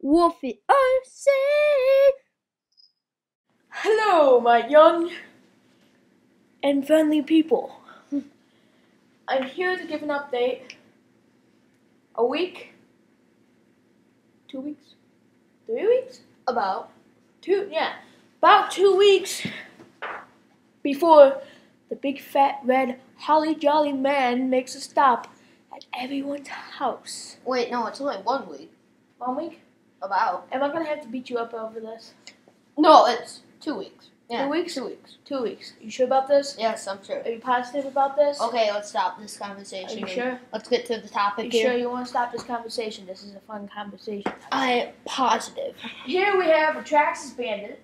Wolfie RC. Hello, my young and friendly people. I'm here to give an update. A week? 2 weeks? 3 weeks? About 2 weeks before the big fat red holly jolly man makes a stop at everyone's house. Wait, no, it's only 1 week. 1 week? About. Am I gonna have to beat you up over this? No, it's 2 weeks. Yeah, 2 weeks? 2 weeks. 2 weeks. You sure about this? Yes, I'm sure. Are you positive about this? Okay, let's stop this conversation. Are you sure? Let's get to the topic Are you here. sure you want to stop this conversation? This is a fun conversation. I'm positive. Here we have a Traxxas Bandit.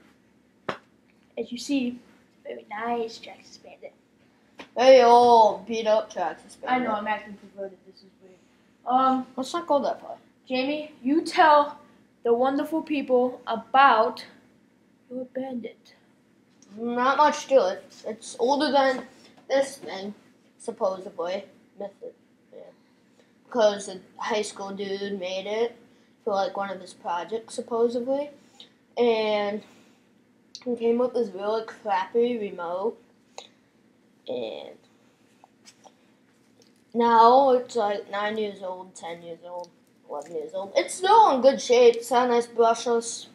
As you see, very nice Traxxas Bandit. Very old, beat up Traxxas Bandit. I know, I'm acting perverted. This is weird. Let's not go that far. Jamie, you tell the wonderful people about your bandit. Not much to it. It's older than this thing, supposedly. Method. Yeah. Because a high school dude made it for like one of his projects, supposedly. And he came with this really crappy remote. And now it's like 9 years old, 10 years old, 11 years old. It's still in good shape. It's got a nice brushless,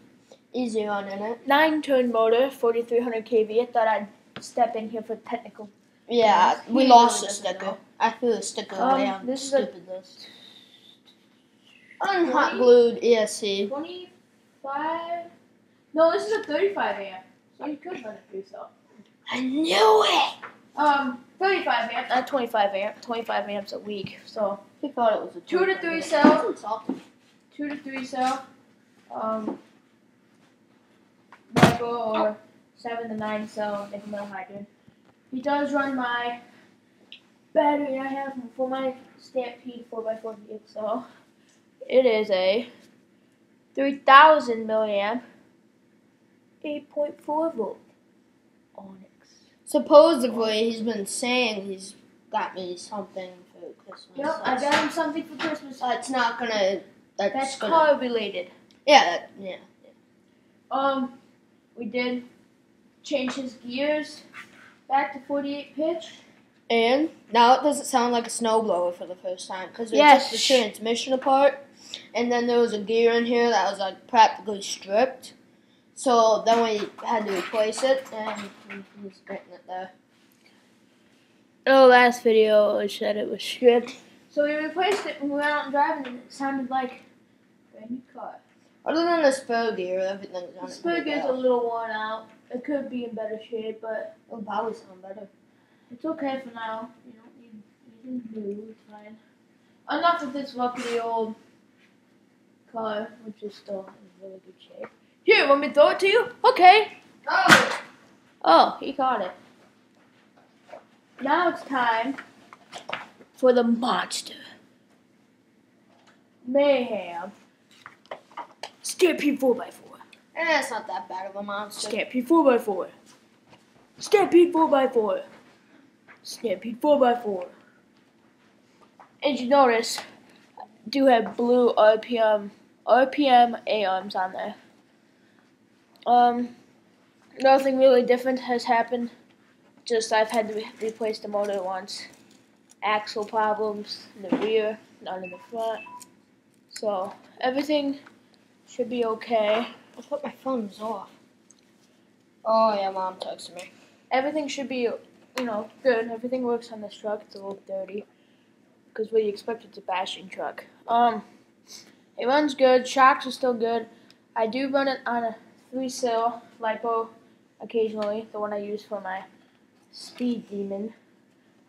easy run in it. 9-turn motor, 4,300 kV. I thought I'd step in here for technical. Yeah, we He lost really the doesn't sticker. know. I threw the sticker away on this is a- stupidness. Unhot glued ESC. 25? No, this is a 35 amp. So you could run it for yourself. I knew it! 35 amp, not 25 amp. 25 amps a week. So He thought it was a 2 to 3 That's cell. insulting. 2 to 3 cell. Micro or 7 to 9 cell nickel hydrant. He does run my battery I have for my Stampede 4x4 vehicle. So it is a 3000 milliamp 8.4 volt Onyx. Supposedly, he's been saying he's got me something for Christmas. Yep, I got him something for Christmas. It's not gonna. That's gonna. car related. Yeah, yeah. We did change his gears back to 48 pitch. And now it doesn't sound like a snowblower for the first time because we Yes. took the transmission apart, and then there was a gear in here that was like practically stripped. So then we had to replace it, and he's getting it there. Oh, last video I said it was stripped. So we replaced it when we went out and driving, and it sounded like a brand new car. Other than the spur gear, everything's on The it. spur gear's a little worn out. It could be in better shape, but It'll probably sound better. it's okay for now. You don't need anything new. It's fine. Enough of this lucky old car, which is still in really good shape. Here, want me to throw it to you? Okay. Oh, he caught it. Now it's time for the monster. Mayhem. Stampede 4x4. It's not that bad of a monster. Stampede 4x4. Stampede 4x4. Stampede 4x4. As you notice, I do have blue RPM arms on there. Nothing really different has happened. Just I've had to replace the motor once. Axle problems in the rear, none in the front. So everything should be okay. I thought my phone was off. Oh yeah, Mom texted me. Everything should be, good. Everything works on this truck. It's a little dirty because what you expect, it's a bashing truck. It runs good. Shocks are still good. I do run it on a 3-cell lipo occasionally, the one I use for my speed demon.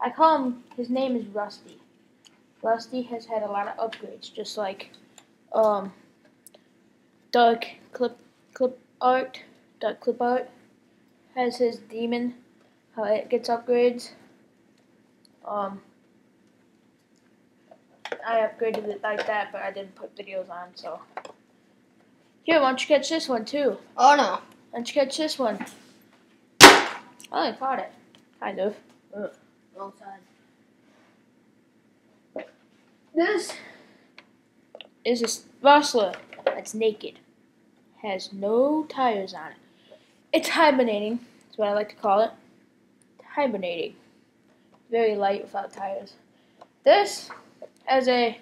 I call him, his name is Rusty. Rusty has had a lot of upgrades, just like Dark Clip Art has his demon, how it gets upgrades. I upgraded it like that, but I didn't put videos on, so. Here, why don't you catch this one too? Oh no. Why don't you catch this one? Oh, I caught it. Kind of. Wrong side. This is a Rustler, a that's naked. Has no tires on it. It's hibernating. That's what I like to call it. Hibernating. Very light without tires. This has a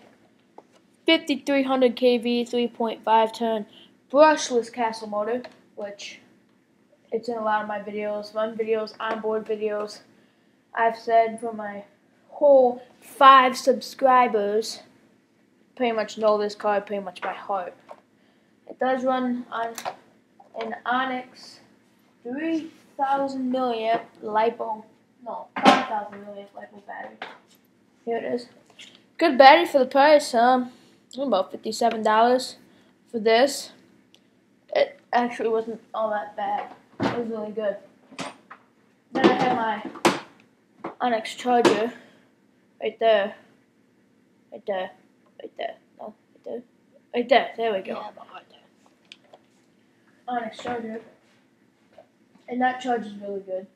5300 kV 3.5 ton brushless castle motor, which it's in a lot of my videos, run videos, onboard videos. I've said for my whole 5 subscribers, pretty much know this car pretty much by heart. It does run on an Onyx 3000 milliamp LiPo, no, 5000 milliamp LiPo battery. Here it is. Good battery for the price. About $57 for this. It actually wasn't all that bad. It was really good. Then I have my Onyx charger right there. Right there. Right there. No, right there. Right there. There we go. Yeah, about right there. Onyx charger. And that charger's really good.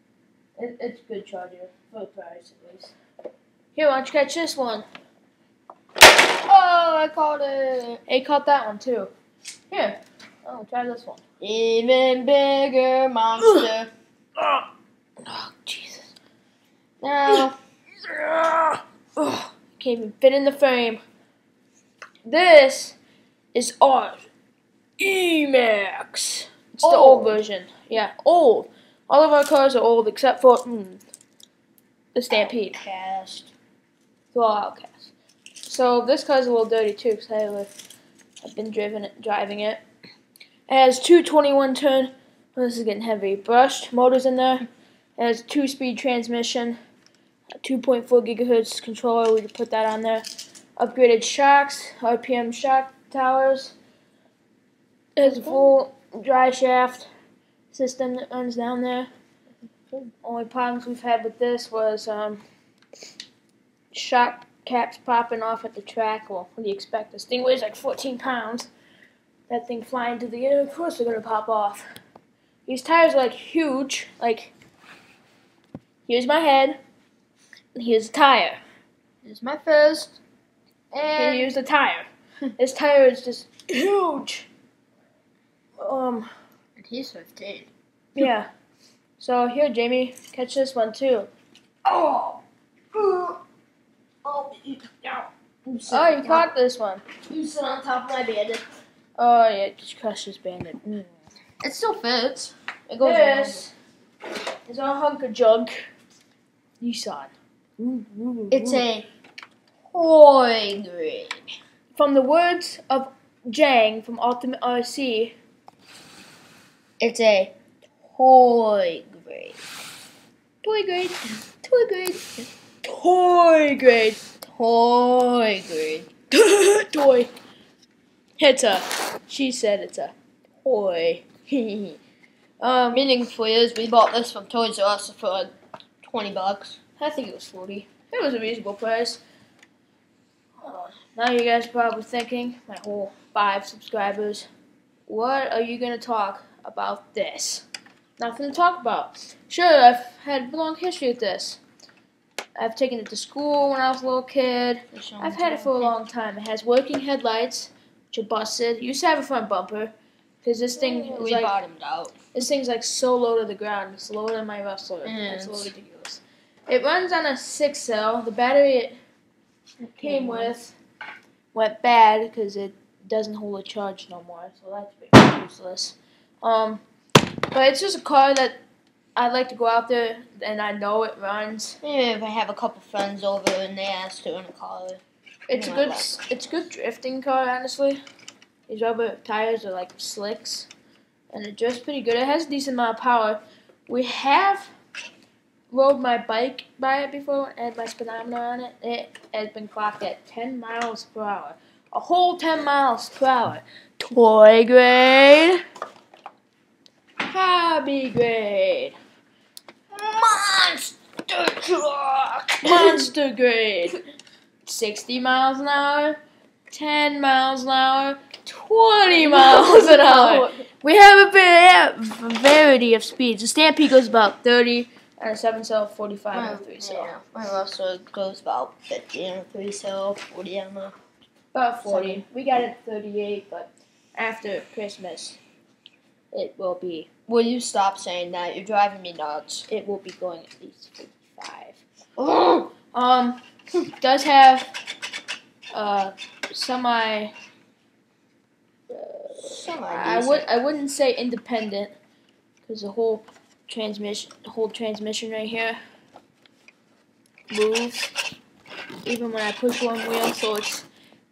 It's a good charger for the price at least. Here, why don't you catch this one? Oh, I caught it. Hey, caught that one too. Here. Oh, try this one. Even bigger monster. Oh, Jesus. Now, Can't even fit in the frame. This is ours. Emax. It's the old version. Yeah, old. All of our cars are old except for the Stampede. Outcast. They're all Outcast. So this car's a little dirty too because I've been driving it. It has 221 turn. Oh, this is getting heavy. Brushed motors in there. It has 2-speed transmission. 2.4 gigahertz controller. We can put that on there. Upgraded shocks. RPM shock towers. It has a full dry shaft system that runs down there. Only problems we've had with this was shock caps popping off at the track. Well, what do you expect? This thing weighs like 14 pounds. That thing flying to the air, of course they're going to pop off. These tires are like huge. Like, here's my head, and here's the tire. Here's my fist. And here's the tire. This tire is just huge. And he's 15. Yeah. So here, Jamie, catch this one too. Oh! Oh, you caught this one. You sit on top of my bandit. Oh yeah, just crush this bandit. It still fits. It goes This is our hunker jug. Nissan. It's a toy grade. From the words of Jang from Ultimate RC. It's a toy grade. Toy grade. Toy grade. Toy grade. Toy grade. Toy. She said it's a toy. Meaningfully is we bought this from Toys R Us for like $20. I think it was 40. It was a reasonable price. Now you guys are probably thinking, my whole 5 subscribers, what are you going to talk about this? Nothing to talk about. Sure, I've had a long history with this. I've taken it to school when I was a little kid. I've had it for a long time. It has working headlights, which are busted. It used to have a front bumper, because this thing is like, bottomed out. This thing's like so low to the ground. It's lower than my Rustler. It's a little ridiculous. It runs on a 6-cell. The battery it came with went bad because it doesn't hold a charge no more. So that's pretty useless. But it's just a car that I like to go out there and I know it runs. Yeah, if I have a couple friends over and they ask to in a car. It's a good drifting car, honestly. These rubber tires are like slicks, and it drifts pretty good. It has a decent amount of power. We have rode my bike by it before and had my speedometer on it. It has been clocked at 10 miles per hour. A whole 10 miles per hour. Toy grade. Hobby grade. Monster truck! Monster grade. 60 miles an hour. 10 miles an hour. 20 miles an hour. We have a variety of speeds. The Stampede goes about 30 on a 7-cell, 45 on a 3-cell. Yeah, my Rustler goes about 50 on a 3-cell, 40 on a... About 40. We got it at 38, but after Christmas, it will be. Will you stop saying that? You're driving me nuts. It will be going at least 55. Oh! Does have semi. I wouldn't say independent, because the whole transmission right here moves even when I push one wheel, so it's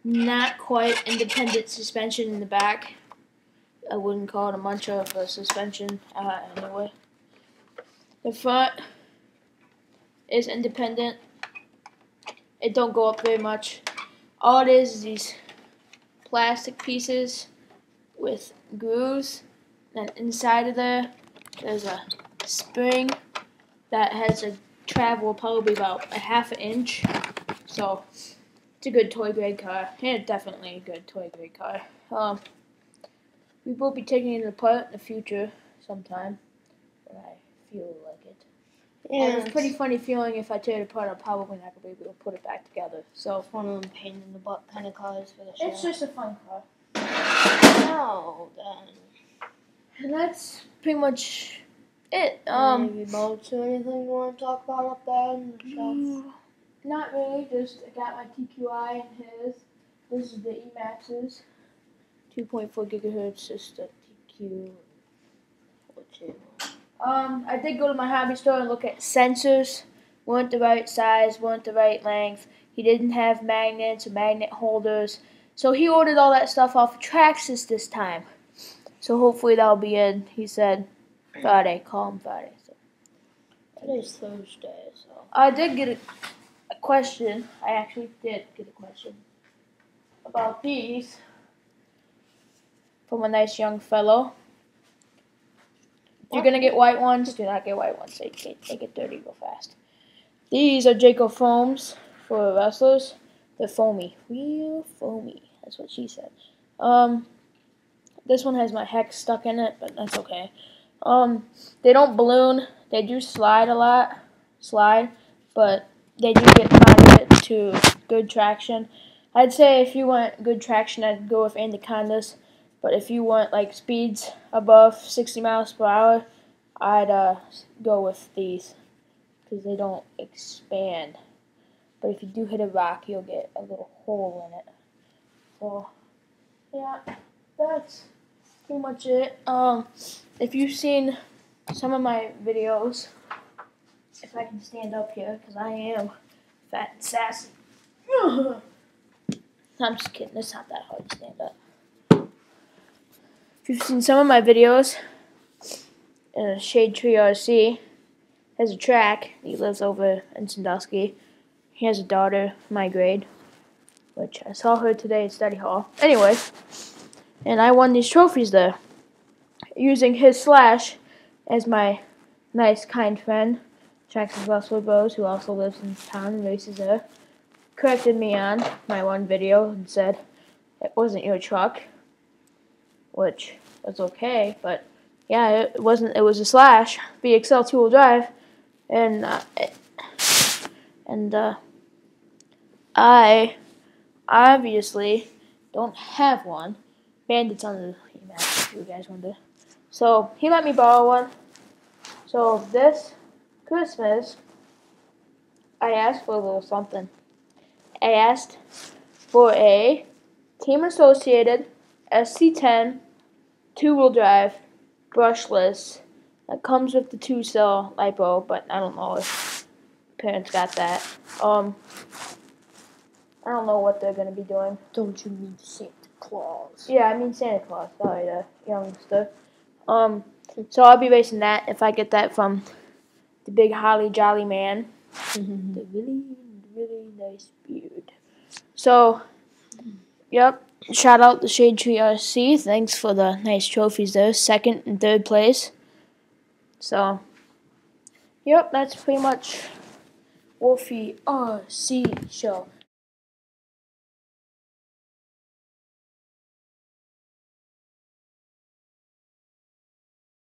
not quite independent suspension in the back. I wouldn't call it much of a suspension anyway. The front is independent. It don't go up very much. All it is these plastic pieces with grooves, and inside of there's a spring that has a travel probably about a ½ inch. So it's a good toy grade car, and definitely a good toy grade car. We will be taking it apart in the future sometime when I feel like it. Yeah, and it's a pretty funny feeling. If I tear it apart, I'll probably not be able to put it back together. So it's one of them pain in the butt kind of cars for the show. It's just a fun car. No, then. And that's pretty much it. Any boats or anything you want to talk about up there in the shelf? Not really. Just I got my TQI and his. This is the E-Maxes. 2.4 gigahertz. Just a TQ. I did go to my hobby store and look at sensors. Weren't the right size, weren't the right length. He didn't have magnets or magnet holders. So he ordered all that stuff off of Traxxas this time. So hopefully that'll be in. He said Friday. Call him Friday. So. Today's Thursday, so. I did get a question. I actually did get a question about these from a nice young fellow. If you're going to get white ones, do not get white ones. They get dirty real fast. These are Jayco foams for wrestlers. They're foamy. Real foamy. That's what she said. This one has my hex stuck in it, but that's okay. They don't balloon. They do slide a lot. But they do get moderate to good traction. I'd say if you want good traction, I'd go with Anacondas. But if you want like speeds above 60 miles per hour, I'd go with these because they don't expand. But if you do hit a rock, you'll get a little hole in it. So yeah, that's pretty much it. If you've seen some of my videos, if I can stand up here, because I am fat and sassy. I'm just kidding. It's not that hard to stand up. If you've seen some of my videos, Shade Tree RC has a track. He lives over in Sandusky. He has a daughter, my grade, which I saw her today at study hall. Anyway, and I won these trophies there using his Slash as my nice, kind friend, Traxxas Russell Bros, who also lives in town and races there, corrected me on my one video and said it wasn't your truck, which was okay, but yeah, it wasn't. It was a Slash BXL 2-wheel drive, and I obviously don't have one. Bandit's on the Emacs, if you guys wonder. So he let me borrow one. So this Christmas, I asked for a little something. I asked for a Team Associated SC10 2-wheel drive, brushless, that comes with the 2-cell LiPo, but I don't know if parents got that. I don't know what they're going to be doing. Don't you mean Santa Claus? Yeah, I mean Santa Claus. Sorry, the youngster. So I'll be racing that if I get that from the big Holly Jolly Man. The really, really nice beard. So, yep. Shout out to Shade Tree RC. Thanks for the nice trophies there. 2nd and 3rd place. So, yep, that's pretty much Wolfie RC Show.